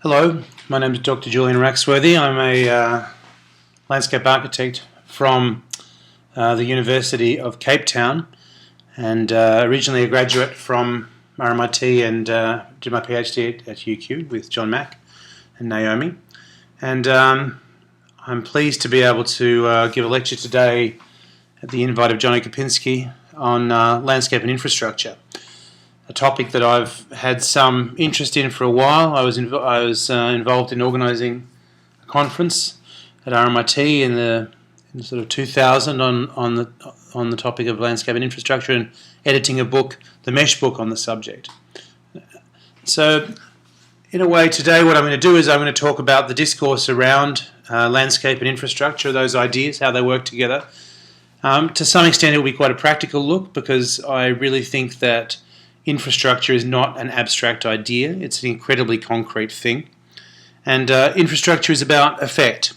Hello, my name is Dr. Julian Raxworthy. I'm a landscape architect from the University of Cape Town, and originally a graduate from RMIT, and did my PhD at UQ with John Mack and Naomi. And I'm pleased to be able to give a lecture today at the invite of Johnny Kopinski on landscape and infrastructure, a topic that I've had some interest in for a while. I was involved in organising a conference at RMIT in sort of 2000 on the topic of landscape and infrastructure, and editing a book, the Mesh book, on the subject. So, in a way, today what I'm going to do is I'm going to talk about the discourse around landscape and infrastructure, those ideas, how they work together. To some extent, it will be quite a practical look, because I really think that infrastructure is not an abstract idea. It's an incredibly concrete thing. And infrastructure is about effect.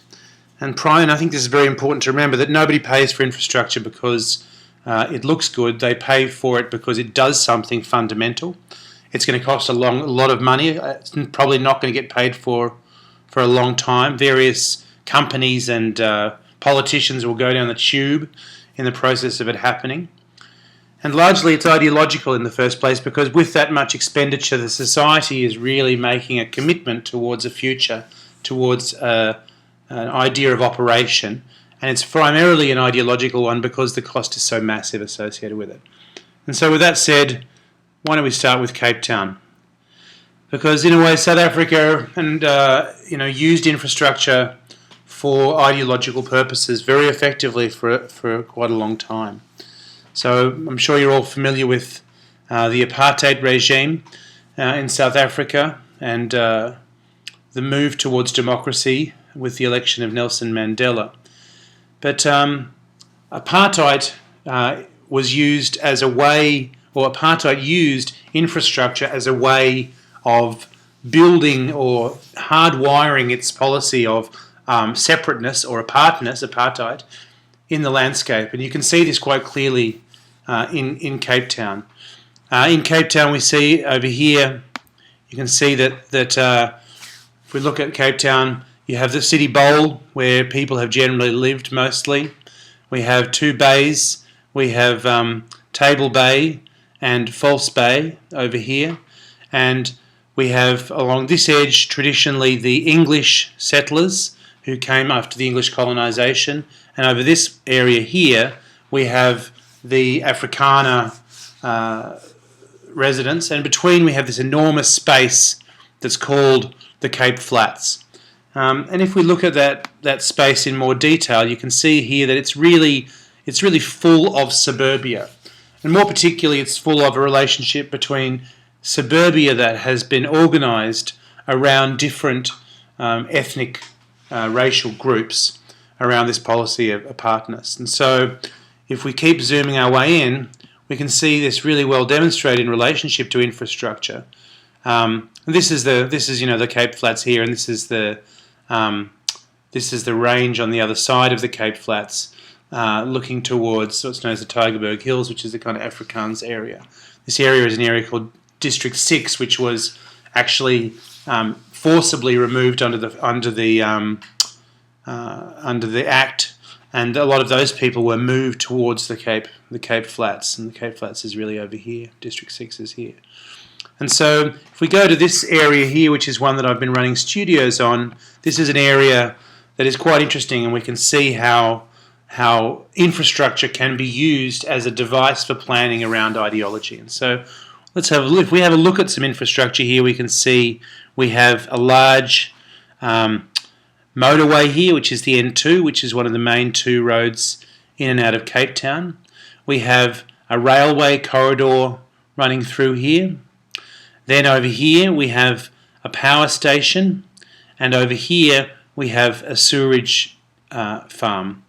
And I think this is very important to remember, that nobody pays for infrastructure because it looks good. They pay for it because it does something fundamental. It's going to cost a lot of money. It's probably not going to get paid for a long time. Various companies and politicians will go down the tube in the process of it happening. And largely it's ideological in the first place, because with that much expenditure, the society is really making a commitment towards a future, towards an idea of operation. And it's primarily an ideological one because the cost is so massive associated with it. And so with that said, why don't we start with Cape Town? Because in a way, South Africa and used infrastructure for ideological purposes very effectively for quite a long time. So I'm sure you're all familiar with the apartheid regime in South Africa, and the move towards democracy with the election of Nelson Mandela. But apartheid was used as a way, or apartheid used infrastructure as a way of building or hardwiring its policy of separateness or apartheid in the landscape. And you can see this quite clearly in Cape Town. In Cape Town, we see over here, you can see that if we look at Cape Town, you have the city bowl where people have generally lived mostly. We have two bays. We have Table Bay and False Bay over here. And we have along this edge traditionally the English settlers who came after the English colonisation. And over this area here, we have the Afrikaner residents, and between we have this enormous space that's called the Cape Flats. And if we look at that space in more detail, you can see here that it's really full of suburbia, and more particularly, it's full of a relationship between suburbia that has been organised around different ethnic, racial groups around this policy of apartness. And so, if we keep zooming our way in, we can see this really well demonstrated in relationship to infrastructure. This is the Cape Flats here, and this is the range on the other side of the Cape Flats, looking towards what's known as the Tygerberg Hills, which is the kind of Afrikaans area. This area is an area called District 6, which was actually forcibly removed under the Act. And a lot of those people were moved towards the Cape Flats, and the Cape Flats is really over here. District 6 is here. And so if we go to this area here, which is one that I've been running studios on, this is an area that is quite interesting, and we can see how infrastructure can be used as a device for planning around ideology. And so let's have a look. If we have a look at some infrastructure here, we can see we have a large motorway here, which is the N2, which is one of the main two roads in and out of Cape Town. We have a railway corridor running through here. Then over here we have a power station, and over here we have a sewerage farm.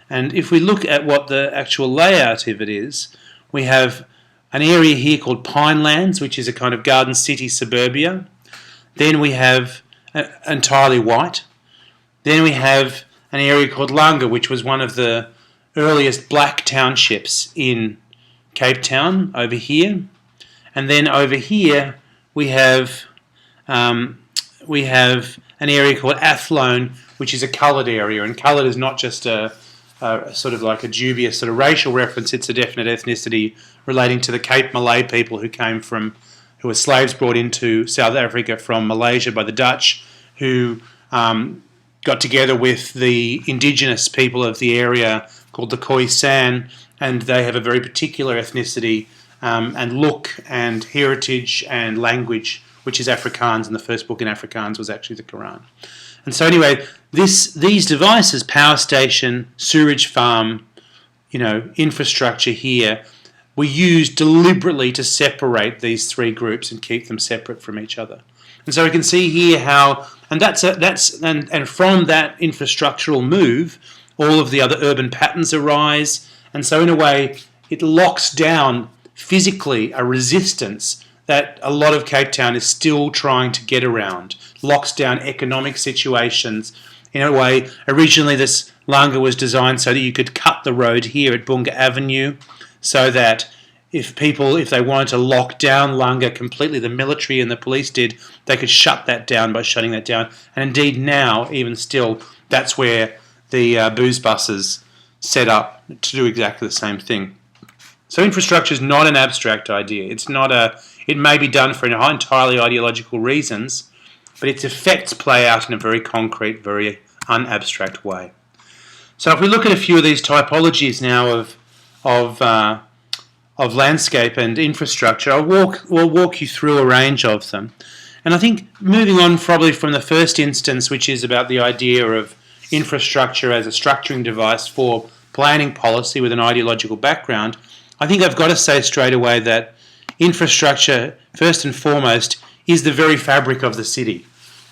And if we look at what the actual layout of it is, we have an area here called Pinelands, which is a kind of garden city suburbia. Then we have entirely white. Then we have an area called Langa, which was one of the earliest black townships in Cape Town over here. And then over here we have an area called Athlone, which is a coloured area, and coloured is not just a sort of like a dubious sort of racial reference. It's a definite ethnicity relating to the Cape Malay people who were slaves brought into South Africa from Malaysia by the Dutch, who got together with the indigenous people of the area called the Khoisan, and they have a very particular ethnicity and look and heritage and language, which is Afrikaans, and the first book in Afrikaans was actually the Quran. And so anyway, these devices, power station, sewage farm, infrastructure here, were used deliberately to separate these three groups and keep them separate from each other. And so we can see here how, and from that infrastructural move, all of the other urban patterns arise. And so in a way, it locks down physically a resistance that a lot of Cape Town is still trying to get around. Locks down economic situations. In a way, originally this langa was designed so that you could cut the road here at Bunga Avenue, so that if they wanted to lock down Langa completely, the military and the police did, they could shut that down by shutting that down. And indeed now, even still, that's where the booze buses set up to do exactly the same thing. So infrastructure is not an abstract idea. It may be done for entirely ideological reasons, but its effects play out in a very concrete, very unabstract way. So if we look at a few of these typologies now of landscape and infrastructure, we'll walk you through a range of them. And I think moving on probably from the first instance, which is about the idea of infrastructure as a structuring device for planning policy with an ideological background, I think I've got to say straight away that infrastructure, first and foremost, is the very fabric of the city.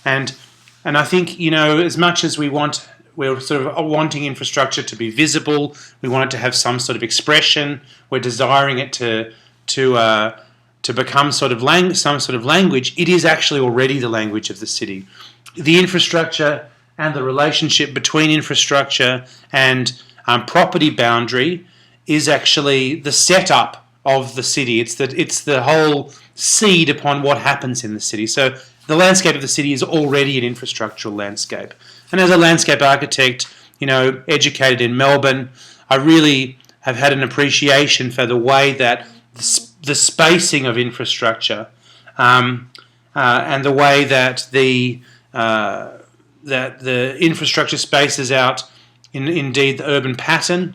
And I think, as much as we're sort of wanting infrastructure to be visible, we want it to have some sort of expression, we're desiring it to become some sort of language, it is actually already the language of the city. The infrastructure and the relationship between infrastructure and property boundary is actually the setup of the city. It's the whole seed upon what happens in the city. So the landscape of the city is already an infrastructural landscape. And as a landscape architect, educated in Melbourne, I really have had an appreciation for the way that the spacing of infrastructure and the way that the infrastructure spaces out indeed the urban pattern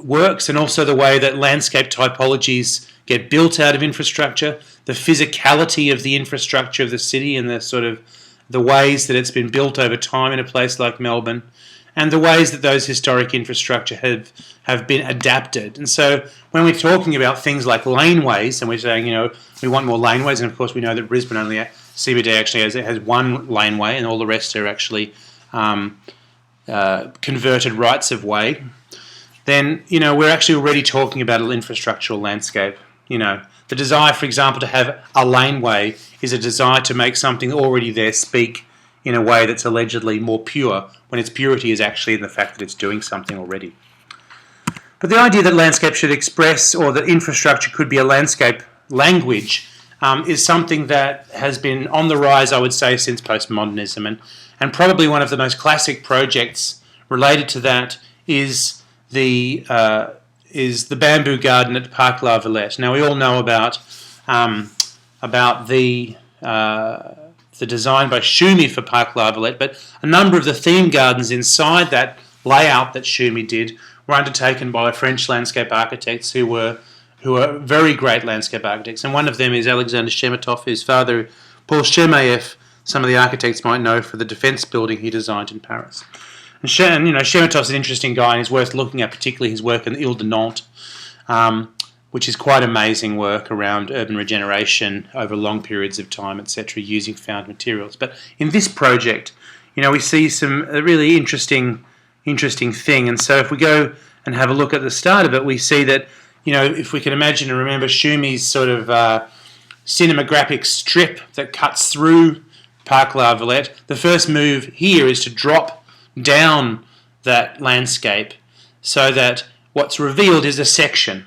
works, and also the way that landscape typologies get built out of infrastructure, the physicality of the infrastructure of the city and the ways that it's been built over time in a place like Melbourne, and the ways that those historic infrastructure have been adapted. And so when we're talking about things like laneways, and we're saying, we want more laneways, and of course we know that Brisbane CBD actually has one laneway, and all the rest are actually converted rights of way, then, we're actually already talking about an infrastructural landscape. The desire, for example, to have a laneway is a desire to make something already there speak in a way that's allegedly more pure, when its purity is actually in the fact that it's doing something already. But the idea that landscape should express, or that infrastructure could be a landscape language, is something that has been on the rise, I would say, since postmodernism. And probably one of the most classic projects related to that is the bamboo garden at Parc La Villette. Now, we all know about the design by Schumi for Parc La Villette, but a number of the theme gardens inside that layout that Schumi did were undertaken by French landscape architects who were very great landscape architects. And one of them is Alexander Shemetov, whose father, Paul Chermayeff, some of the architects might know for the defence building he designed in Paris. And Shemetov's an interesting guy, and he's worth looking at, particularly his work in Ile de Nantes, which is quite amazing work around urban regeneration over long periods of time, etc., using found materials. But in this project, we see a really interesting thing. And so if we go and have a look at the start of it, we see that, if we can imagine and remember Schumi's sort of cinematographic strip that cuts through Parc La Villette, the first move here is to drop down that landscape so that what's revealed is a section.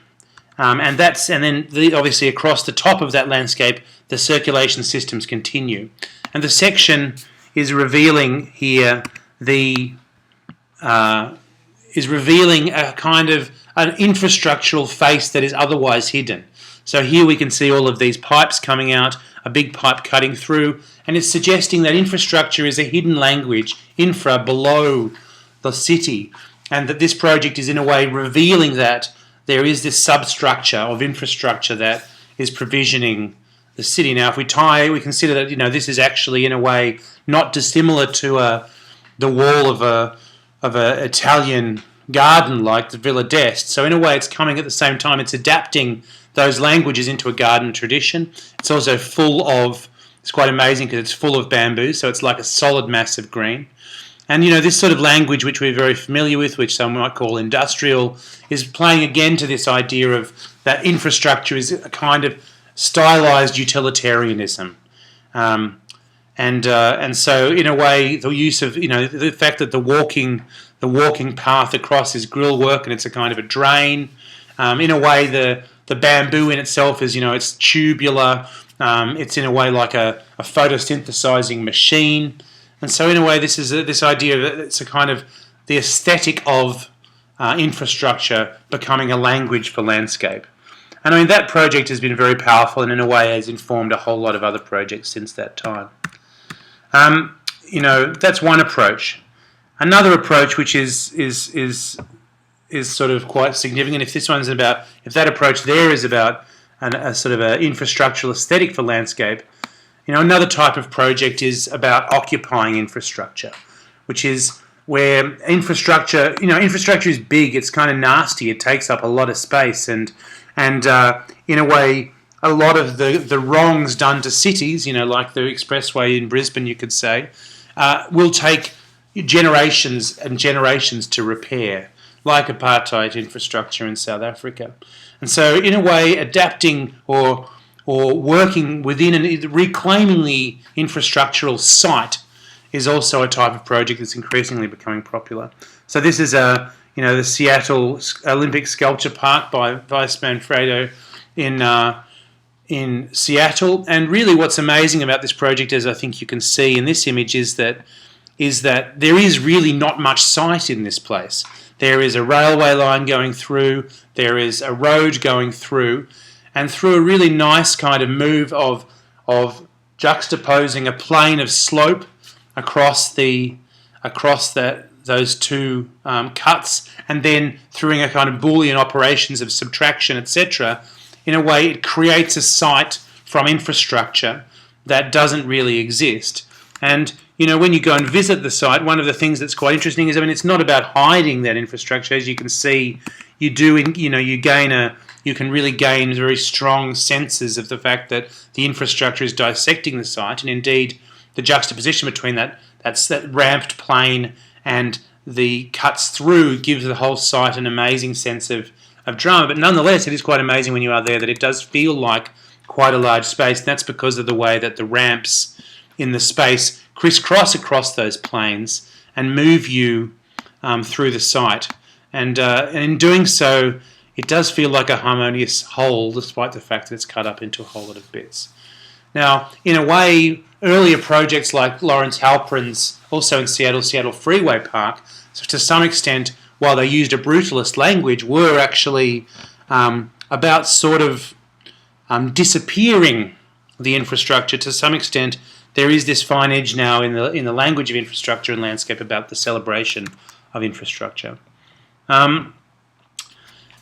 And then obviously across the top of that landscape the circulation systems continue. And the section is revealing here is revealing a kind of an infrastructural face that is otherwise hidden. So here we can see all of these pipes coming out, a big pipe cutting through, and it's suggesting that infrastructure is a hidden language, infra, below the city, and that this project is in a way revealing that there is this substructure of infrastructure that is provisioning the city. Now, if we consider that this is actually in a way not dissimilar to the wall of a Italian garden like the Villa d'Este. So in a way, it's coming at the same time. It's adapting those languages into a garden tradition. It's also full of. It's quite amazing because it's full of bamboo, so it's like a solid mass of green. And this sort of language, which we're very familiar with, which some might call industrial, is playing again to this idea of that infrastructure is a kind of stylized utilitarianism. And so in a way, the use of the fact that the walking path across is grill work and it's a kind of a drain. In a way, the bamboo in itself is it's tubular. It's in a way like a photosynthesizing machine. And so in a way, this is this idea that it's a kind of the aesthetic of infrastructure becoming a language for landscape. And I mean, that project has been very powerful and in a way has informed a whole lot of other projects since that time. That's one approach. Another approach, which is sort of quite significant, if that approach there is about a sort of an infrastructural aesthetic for landscape, another type of project is about occupying infrastructure, which is where infrastructure is big, it's kind of nasty, it takes up a lot of space, and in a way, a lot of the wrongs done to cities, like the expressway in Brisbane, you could say, will take generations and generations to repair, like apartheid infrastructure in South Africa. And so, in a way, adapting or working within and reclaiming the infrastructural site is also a type of project that's increasingly becoming popular. So this is the Seattle Olympic Sculpture Park by Vice Manfredo in Seattle. And really what's amazing about this project, as I think you can see in this image, is that there is really not much site in this place. There is a railway line going through, there is a road going through, and through a really nice kind of move of juxtaposing a plane of slope across those two cuts, and then through a kind of Boolean operations of subtraction, etc. In a way, it creates a site from infrastructure that doesn't really exist. And when you go and visit the site, one of the things that's quite interesting is, it's not about hiding that infrastructure. As you can see, you can really gain very strong senses of the fact that the infrastructure is dissecting the site, and indeed the juxtaposition between that ramped plane and the cuts through gives the whole site an amazing sense of drama. But nonetheless, it is quite amazing when you are there that it does feel like quite a large space, and that's because of the way that the ramps in the space crisscross across those planes and move you through the site. And in doing so, it does feel like a harmonious whole, despite the fact that it's cut up into a whole lot of bits. Now, in a way, earlier projects like Lawrence Halprin's, also in Seattle Freeway Park, so to some extent, while they used a brutalist language, were actually about sort of disappearing the infrastructure to some extent. There is this fine edge now in the language of infrastructure and landscape about the celebration of infrastructure. The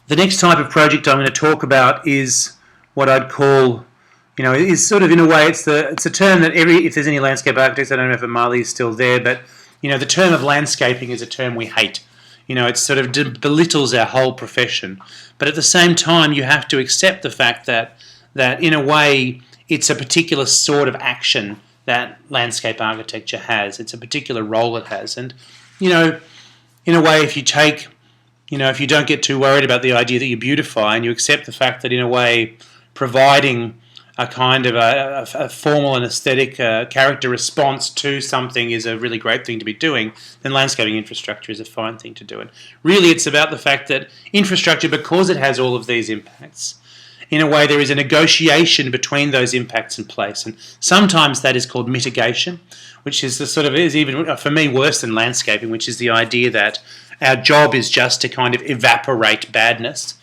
next type of project I'm going to talk about is what I'd call, is sort of in a way it's a term that if there's any landscape architects, I don't know if Amali is still there, but the term of landscaping is a term we hate. It sort of belittles our whole profession. But at the same time, you have to accept the fact that in a way it's a particular sort of action that landscape architecture has. It's a particular role it has. And, in a way, if you don't get too worried about the idea that you beautify and you accept the fact that, in a way, providing a kind of a formal and aesthetic character response to something is a really great thing to be doing, then landscaping infrastructure is a fine thing to do. And really, it's about the fact that infrastructure, because it has all of these impacts, in a way there is a negotiation between those impacts in place. And sometimes that is called mitigation, which is the sort of, is even for me worse than landscaping, which is the idea that our job is just to kind of evaporate badness.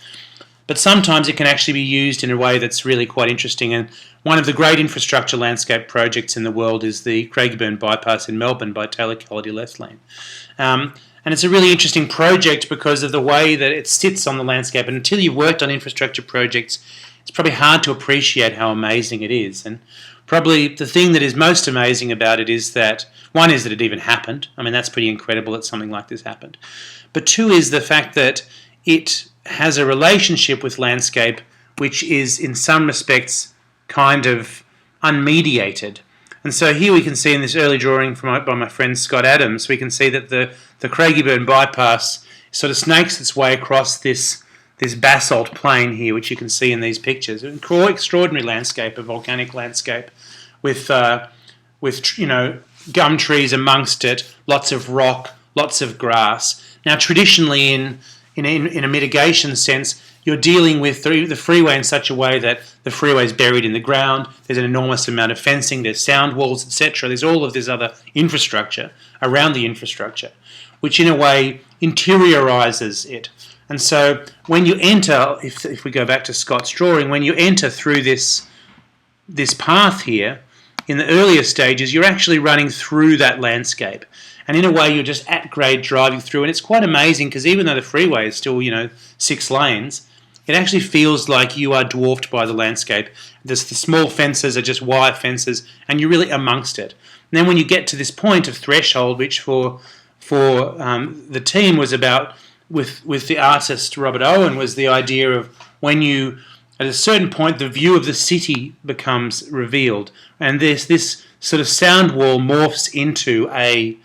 But sometimes it can actually be used in a way that's really quite interesting. And one of the great infrastructure landscape projects in the world is the Craigieburn Bypass in Melbourne by Taylor Collody Lethlean. And it's a really interesting project because of the way that it sits on the landscape. And until you've worked on infrastructure projects, it's probably hard to appreciate how amazing it is. And probably the thing that is most amazing about it is that, one is that it even happened. I mean, that's pretty incredible that something like this happened. But two is the fact that it has a relationship with landscape which is in some respects kind of unmediated. And so here we can see in this early drawing by my friend Scott Adams, we can see that the Craigieburn Bypass sort of snakes its way across this basalt plain here, which you can see in these pictures. An extraordinary landscape, a volcanic landscape with gum trees amongst it, lots of rock, lots of grass. Now, traditionally, in a mitigation sense, you're dealing with the freeway in such a way that the freeway is buried in the ground. There's an enormous amount of fencing. There's sound walls, etc. There's all of this other infrastructure around the infrastructure, which in a way interiorizes it. And so when you enter, if we go back to Scott's drawing, when you enter through this path here, in the earlier stages, you're actually running through that landscape. And in a way, you're just at grade driving through. And it's quite amazing because even though the freeway is still, 6 lanes, it actually feels like you are dwarfed by the landscape. The small fences are just wire fences, and you're really amongst it. And then when you get to this point of threshold, which for the team was about, with the artist Robert Owen, was the idea of when you, at a certain point, the view of the city becomes revealed. And this sort of sound wall morphs into a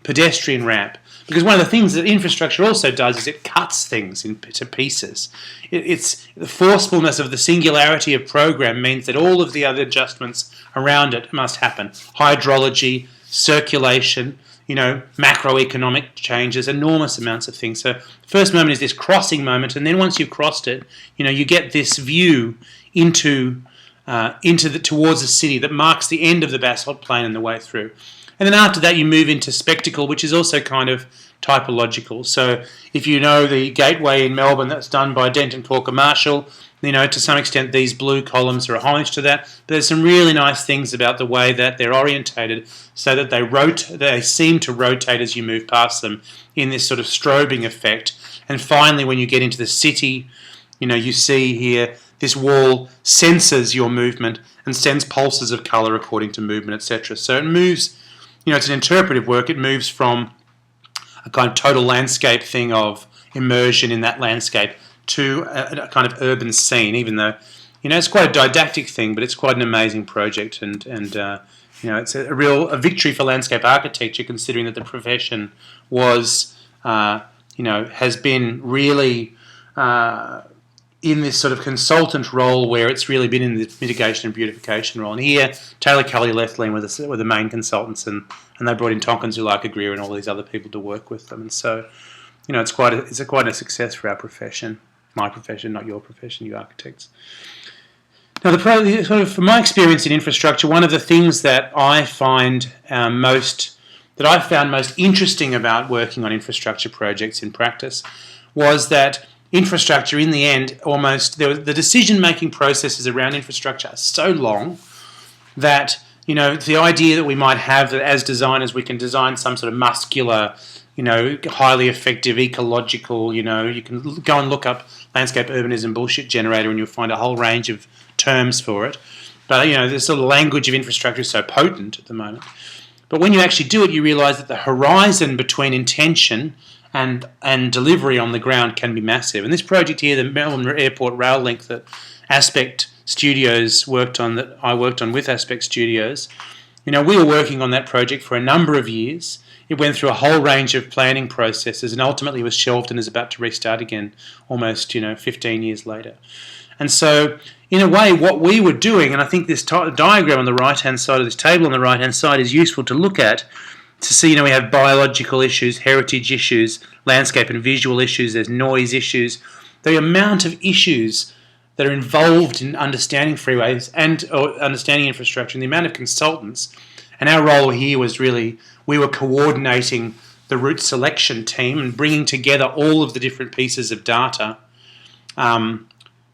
pedestrian ramp. Because one of the things that infrastructure also does is it cuts things into pieces. It's the forcefulness of the singularity of program means that all of the other adjustments around it must happen. Hydrology, circulation, macroeconomic changes, enormous amounts of things. So the first moment is this crossing moment, and then once you've crossed it, you get this view towards the city that marks the end of the basalt plain and the way through. And then after that, you move into spectacle, which is also kind of typological. So if you know the gateway in Melbourne that's done by Denton Corker Marshall, to some extent these blue columns are a homage to that. But there's some really nice things about the way that they're orientated so that they seem to rotate as you move past them in this sort of strobing effect. And finally, when you get into the city, you see here this wall senses your movement and sends pulses of colour according to movement, etc. So it moves. It's an interpretive work. It moves from a kind of total landscape thing of immersion in that landscape to a kind of urban scene, even though, it's quite a didactic thing, but it's quite an amazing project. And it's a victory for landscape architecture, considering that the profession was, has been really in this sort of consultant role where it's really been in the mitigation and beautification role. And here, Taylor Collody Lethlean were the main consultants, and they brought in Tompkins, Ulaka Greer, and all these other people to work with them. And so, it's quite a success for our profession, my profession, not your profession, you architects. Now, from my experience in infrastructure, one of the things that I found most interesting about working on infrastructure projects in practice was that infrastructure, in the end, the decision-making processes around infrastructure are so long that, the idea that we might have that as designers we can design some sort of muscular, highly effective, ecological, you can go and look up landscape urbanism bullshit generator and you'll find a whole range of terms for it. But, the sort of language of infrastructure is so potent at the moment. But when you actually do it, you realise that the horizon between intention and delivery on the ground can be massive. And this project here, the Melbourne Airport Rail Link that Aspect Studios worked on, that I worked on with Aspect Studios, we were working on that project for a number of years. It went through a whole range of planning processes and ultimately was shelved and is about to restart again almost, 15 years later. And so, in a way, what we were doing, and I think this diagram on the right-hand side of this table on the right-hand side is useful to look at, to see, we have biological issues, heritage issues, landscape and visual issues, there's noise issues. The amount of issues that are involved in understanding freeways and or understanding infrastructure, and the amount of consultants. And our role here was really, we were coordinating the route selection team and bringing together all of the different pieces of data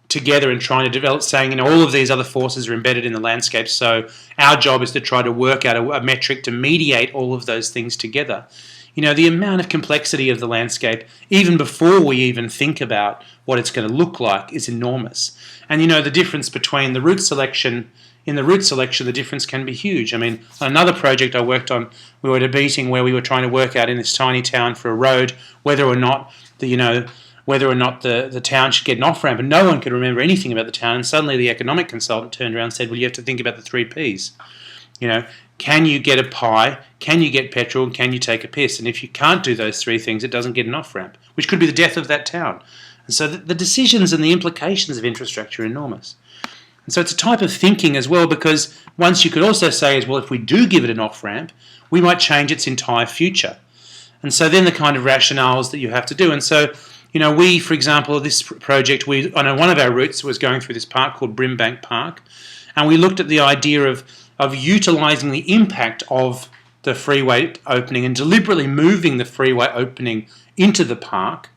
together and trying to develop, saying, all of these other forces are embedded in the landscape, so our job is to try to work out a metric to mediate all of those things together. The amount of complexity of the landscape, even before we even think about what it's going to look like, is enormous. And the difference between the route selection, the difference can be huge. On another project I worked on, we were at a meeting where we were trying to work out in this tiny town for a road whether or not the town should get an off-ramp, and no one could remember anything about the town, and suddenly the economic consultant turned around and said, well, you have to think about the 3 Ps. Can you get a pie, can you get petrol, and can you take a piss? And if you can't do those 3 things, it doesn't get an off-ramp, which could be the death of that town. And so the decisions and the implications of infrastructure are enormous. And so it's a type of thinking as well, because once you could also say as well, if we do give it an off-ramp, we might change its entire future. And so then the kind of rationales that you have to do. And so, we, for example, this project, on one of our routes was going through this park called Brimbank Park, and we looked at the idea of utilising the impact of the freeway opening and deliberately moving the freeway opening into the park,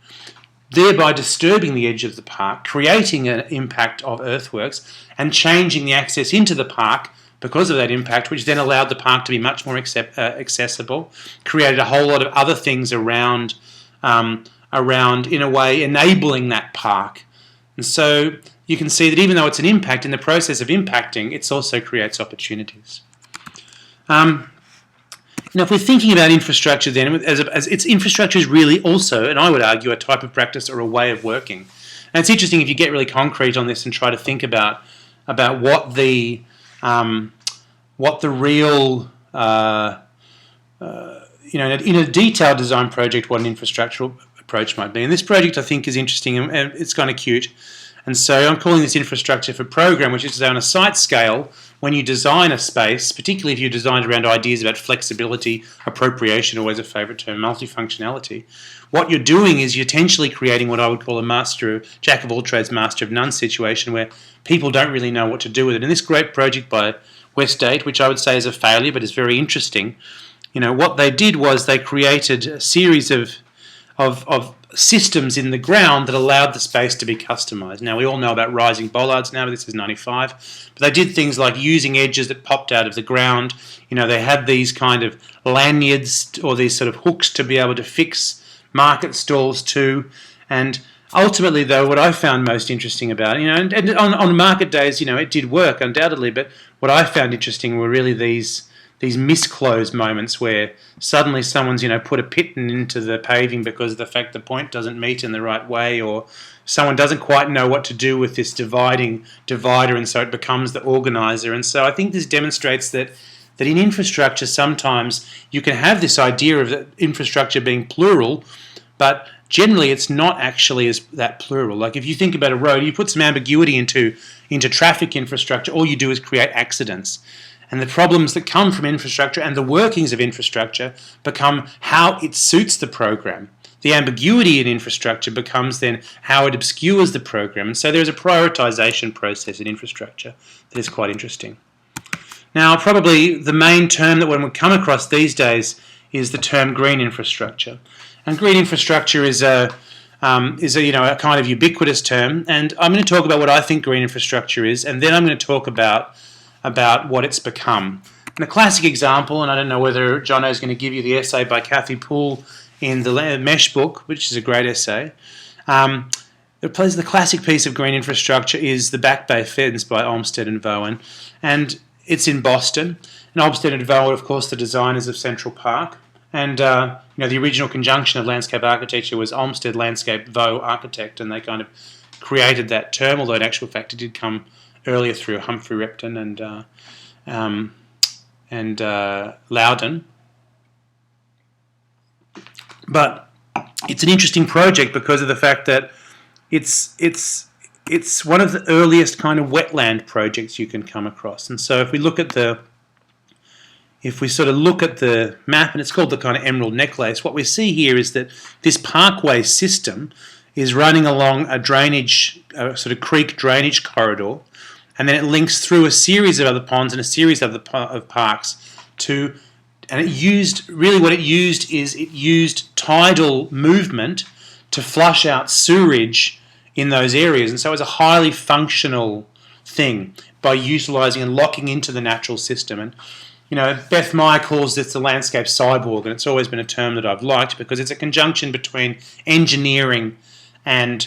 thereby disturbing the edge of the park, creating an impact of earthworks, and changing the access into the park because of that impact, which then allowed the park to be much more accessible, created a whole lot of other things around, in a way, enabling that park. And so you can see that even though it's an impact, in the process of impacting, it also creates opportunities. If we're thinking about infrastructure then, as its infrastructure is really also, and I would argue, a type of practice or a way of working. And it's interesting if you get really concrete on this and try to think about what the real, in a detailed design project, what an infrastructural approach might be. And this project, I think, is interesting and it's kind of cute. And so I'm calling this infrastructure for program, which is to say on a site scale, when you design a space, particularly if you design around ideas about flexibility, appropriation, always a favourite term, multifunctionality, what you're doing is you're potentially creating what I would call a jack of all trades, master of none situation where people don't really know what to do with it. And this great project by Westgate, which I would say is a failure but is very interesting, what they did was they created a series of systems in the ground that allowed the space to be customised. Now, we all know about rising bollards now, but this is 95. But they did things like using edges that popped out of the ground. They had these kind of lanyards or these sort of hooks to be able to fix market stalls to. And ultimately, though, what I found most interesting about it, and on market days, it did work undoubtedly, but what I found interesting were really these misclosed moments where suddenly someone's put a piton into the paving because of the fact the point doesn't meet in the right way, or someone doesn't quite know what to do with this divider, and so it becomes the organizer. And so I think this demonstrates that in infrastructure sometimes you can have this idea of the infrastructure being plural, but generally it's not actually as that plural. Like if you think about a road, you put some ambiguity into traffic infrastructure, all you do is create accidents. And the problems that come from infrastructure and the workings of infrastructure become how it suits the program. The ambiguity in infrastructure becomes then how it obscures the program. And so there's a prioritisation process in infrastructure that is quite interesting. Now, probably the main term that one would come across these days is the term green infrastructure. And green infrastructure is a kind of ubiquitous term. And I'm going to talk about what I think green infrastructure is, and then I'm going to talk about what it's become. And a classic example, and I don't know whether Jono is going to give you the essay by Kathy Poole in the Mesh book, which is a great essay. The classic piece of green infrastructure is the Back Bay Fence by Olmsted and Vaughan, and it's in Boston. And Olmsted and Vaughan, of course, the designers of Central Park, and the original conjunction of landscape architecture was Olmsted Landscape Vaughan Architect, and they kind of created that term, although in actual fact it did come earlier through Humphrey Repton and Loudon. But it's an interesting project because of the fact that it's one of the earliest kind of wetland projects you can come across. And so if we sort of look at the map, and it's called the kind of emerald necklace, what we see here is that this parkway system is running along a sort of creek drainage corridor, and then it links through a series of other ponds and a series of parks and it used tidal movement to flush out sewerage in those areas. And so it's a highly functional thing by utilising and locking into the natural system. And, Beth Meyer calls this the landscape cyborg, and it's always been a term that I've liked because it's a conjunction between engineering and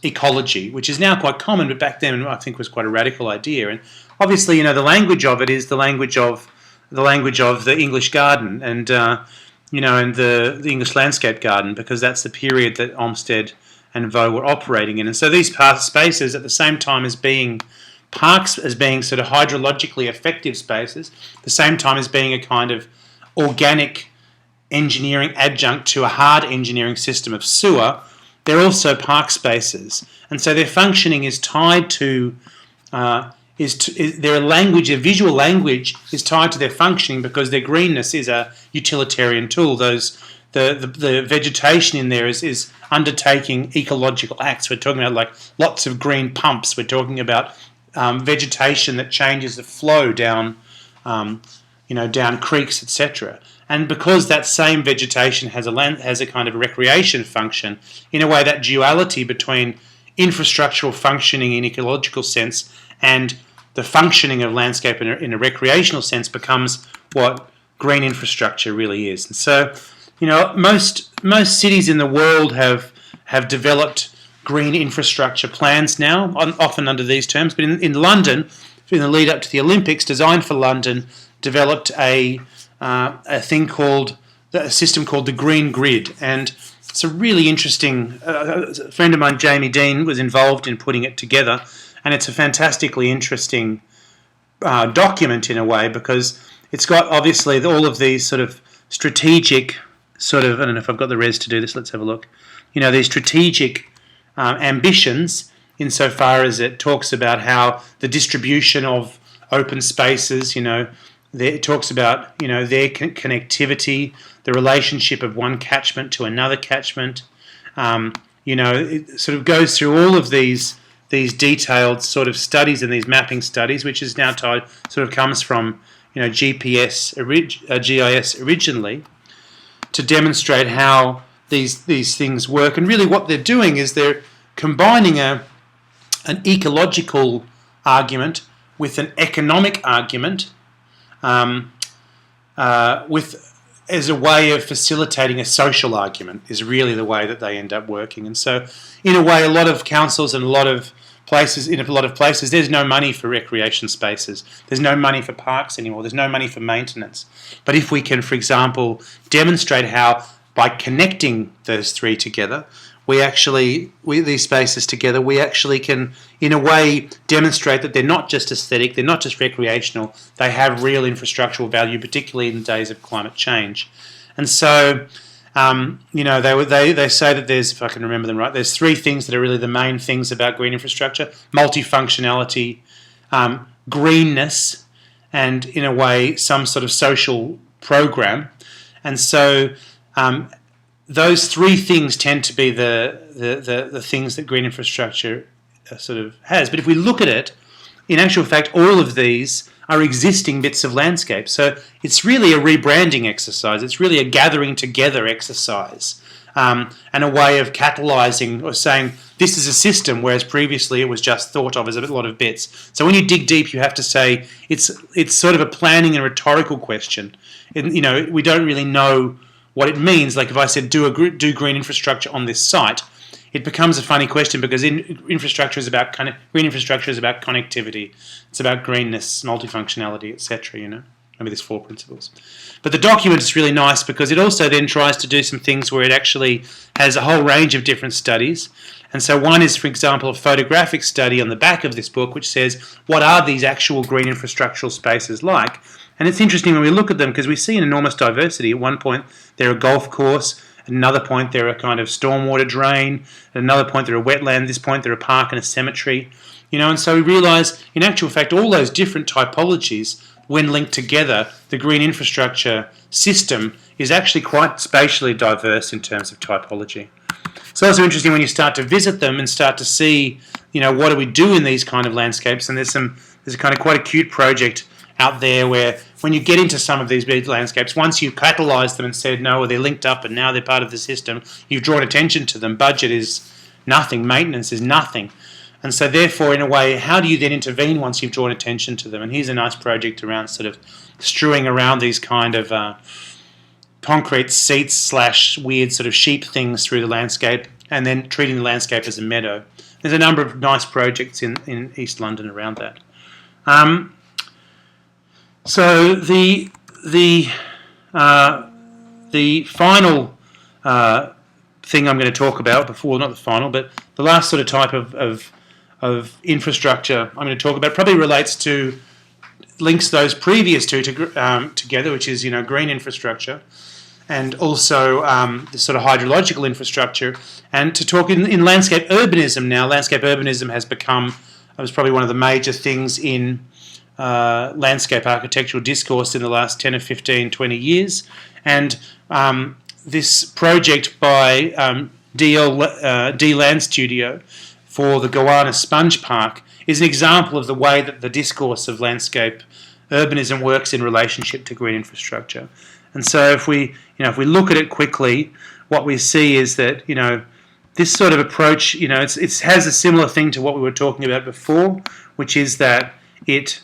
ecology, which is now quite common, but back then I think was quite a radical idea. And obviously, the language of it is the language of the English garden and and the English landscape garden, because that's the period that Olmsted and Vaux were operating in. And so these spaces, at the same time as being parks, as being sort of hydrologically effective spaces, at the same time as being a kind of organic engineering adjunct to a hard engineering system of sewer, they're also park spaces. And so their functioning is tied to their language, their visual language is tied to their functioning, because their greenness is a utilitarian tool. The vegetation in there is undertaking ecological acts. We're talking about like lots of green pumps. We're talking about vegetation that changes the flow down, down creeks, etc. And because that same vegetation has a kind of recreation function, in a way that duality between infrastructural functioning in ecological sense and the functioning of landscape in a recreational sense becomes what green infrastructure really is. And so, most cities in the world have developed green infrastructure plans now, often under these terms. But in London, in the lead up to the Olympics, Design for London developed a system called the Green Grid, and it's a really interesting. A friend of mine, Jamie Dean, was involved in putting it together. And it's a fantastically interesting document in a way, because it's got obviously all of these sort of strategic I don't know if I've got the res to do this, let's have a look. These strategic ambitions, insofar as it talks about how the distribution of open spaces, it talks about, their connectivity, the relationship of one catchment to another catchment. It sort of goes through all of these detailed sort of studies and these mapping studies, which is now comes from GIS originally, to demonstrate how these things work. And really what they're doing is they're combining an ecological argument with an economic argument as a way of facilitating a social argument, is really the way that they end up working. And so in a way, a lot of councils and a lot of places, there's no money for recreation spaces. There's no money for parks anymore. There's no money for maintenance. But if we can, for example, demonstrate how by connecting those three together, these spaces together, we actually can, in a way, demonstrate that they're not just aesthetic, they're not just recreational, they have real infrastructural value, particularly in the days of climate change. And so, they say that there's, if I can remember them right, there's three things that are really the main things about green infrastructure: multifunctionality, greenness, and in a way some sort of social program. And so those three things tend to be the things that green infrastructure sort of has. But if we look at it, in actual fact, all of these are existing bits of landscape. So it's really a rebranding exercise. It's really a gathering together exercise, and a way of catalysing or saying this is a system, whereas previously it was just thought of as a lot of bits. So when you dig deep, you have to say it's sort of a planning and rhetorical question. We don't really know what it means. Like if I said do green infrastructure on this site, it becomes a funny question, because green infrastructure is about connectivity. It's about greenness, multifunctionality, etc. Maybe there's 4 principles. But the document is really nice because it also then tries to do some things where it actually has a whole range of different studies. And so one is, for example, a photographic study on the back of this book which says, what are these actual green infrastructural spaces like? And it's interesting when we look at them, because we see an enormous diversity. At one point they're a golf course, at another point they're a kind of stormwater drain, at another point they're a wetland, at this point they're a park and a cemetery. And so we realise, in actual fact, all those different typologies, when linked together, the green infrastructure system is actually quite spatially diverse in terms of typology. it's also interesting when you start to visit them and start to see, what do we do in these kind of landscapes? And there's a kind of quite a cute project out there where when you get into some of these big landscapes, once you've catalysed them and said, no, they're linked up and now they're part of the system, you've drawn attention to them. Budget is nothing. Maintenance is nothing. And so therefore, in a way, how do you then intervene once you've drawn attention to them? And here's a nice project around sort of strewing around these kind of concrete seats / weird sort of sheep things through the landscape and then treating the landscape as a meadow. There's a number of nice projects in East London around that. So the final thing I'm going to talk about before, not the final, but the last sort of type of infrastructure I'm going to talk about probably relates to, links those previous two together, which is green infrastructure and also the sort of hydrological infrastructure, and to talk in landscape urbanism now. Landscape urbanism has become, it was probably one of the major things in landscape architectural discourse in the last 10 or 15, 20 years. And this project by D Land Studio for the Gowanus Sponge Park is an example of the way that the discourse of landscape urbanism works in relationship to green infrastructure. And so if we look at it quickly, what we see is that, this sort of approach, it has a similar thing to what we were talking about before, which is that it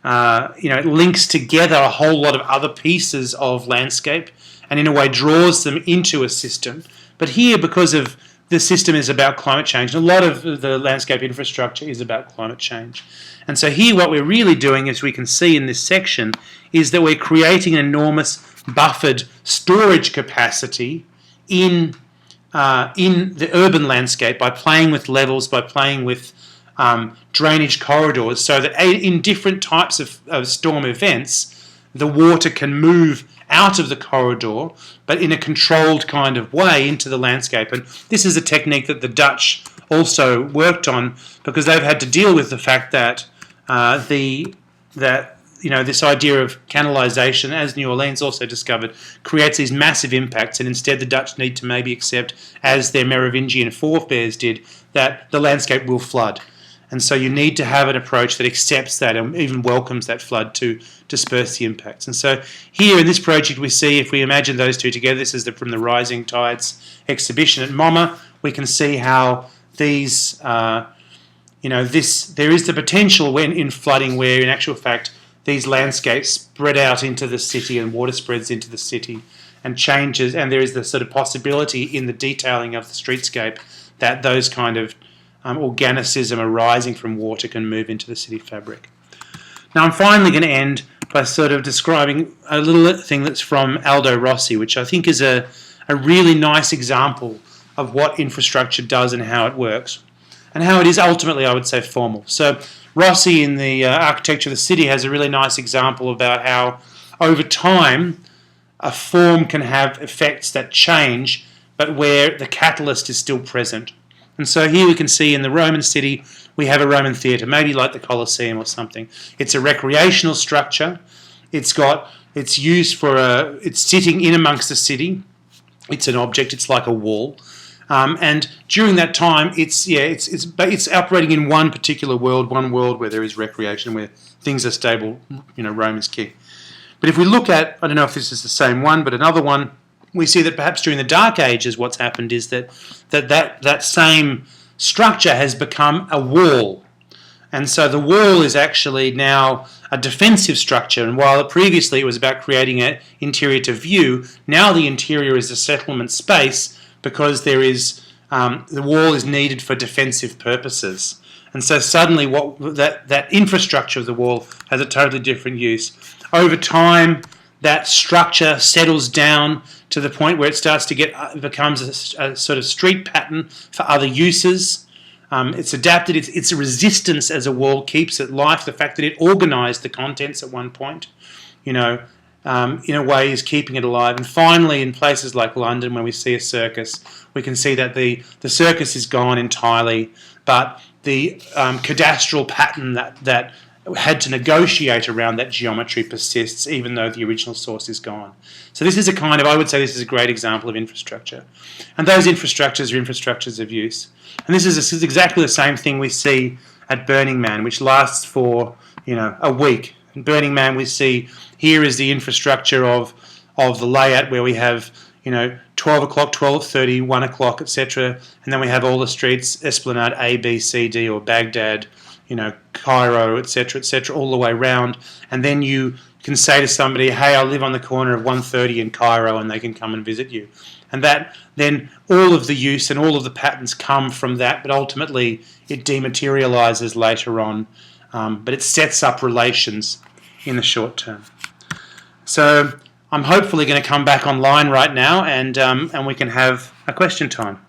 links together a whole lot of other pieces of landscape and in a way draws them into a system. But here, because of the system is about climate change, and a lot of the landscape infrastructure is about climate change. And so here what we're really doing, as we can see in this section, is that we're creating an enormous buffered storage capacity in the urban landscape by playing with levels, by playing with drainage corridors, so that in different types of storm events, the water can move out of the corridor, but in a controlled kind of way into the landscape. And this is a technique that the Dutch also worked on, because they've had to deal with the fact that this idea of canalisation, as New Orleans also discovered, creates these massive impacts, and instead the Dutch need to maybe accept, as their Merovingian forebears did, that the landscape will flood. And so you need to have an approach that accepts that and even welcomes that flood to disperse the impacts. And so here in this project we see, if we imagine those two together, this is from the Rising Tides exhibition at MoMA, we can see how these, there is the potential when in flooding where in actual fact these landscapes spread out into the city and water spreads into the city and changes, and there is the sort of possibility in the detailing of the streetscape that those kind of organicism arising from water can move into the city fabric. Now I'm finally going to end by sort of describing a little thing that's from Aldo Rossi, which I think is a really nice example of what infrastructure does and how it works, and how it is ultimately, I would say, formal. So Rossi in the Architecture of the City has a really nice example about how over time a form can have effects that change, but where the catalyst is still present. And so here we can see in the Roman city we have a Roman theatre, maybe like the Colosseum or something. It's a recreational structure. It's used for it's sitting in amongst the city. It's an object. It's like a wall. And during that time, it's operating in one particular world, one world where there is recreation, where things are stable. Rome is king. But if we look at, I don't know if this is the same one, but another one, we see that perhaps during the Dark Ages, what's happened is that same structure has become a wall. And so the wall is actually now a defensive structure. And while previously it was about creating an interior to view, now the interior is a settlement space because there is the wall is needed for defensive purposes. And so suddenly that infrastructure of the wall has a totally different use. Over time, that structure settles down to the point where it starts to becomes a sort of street pattern for other uses. It's adapted. Its resistance as a wall keeps it life. The fact that it organised the contents at one point, in a way is keeping it alive. And finally, in places like London, when we see a circus, we can see that the circus is gone entirely, but the cadastral pattern that had to negotiate around that geometry persists even though the original source is gone. So this is I would say this is a great example of infrastructure. And those infrastructures are infrastructures of use. And this is exactly the same thing we see at Burning Man, which lasts for a week. In Burning Man we see here is the infrastructure of the layout where we have 12 o'clock, 12:30, 1 o'clock, etc. And then we have all the streets, Esplanade A, B, C, D, or Baghdad, Cairo, etc., etc., all the way around. And then you can say to somebody, hey, I live on the corner of 130 in Cairo, and they can come and visit you. And that then all of the use and all of the patterns come from that, but ultimately it dematerializes later on. But it sets up relations in the short term. So I'm hopefully going to come back online right now, and we can have a question time.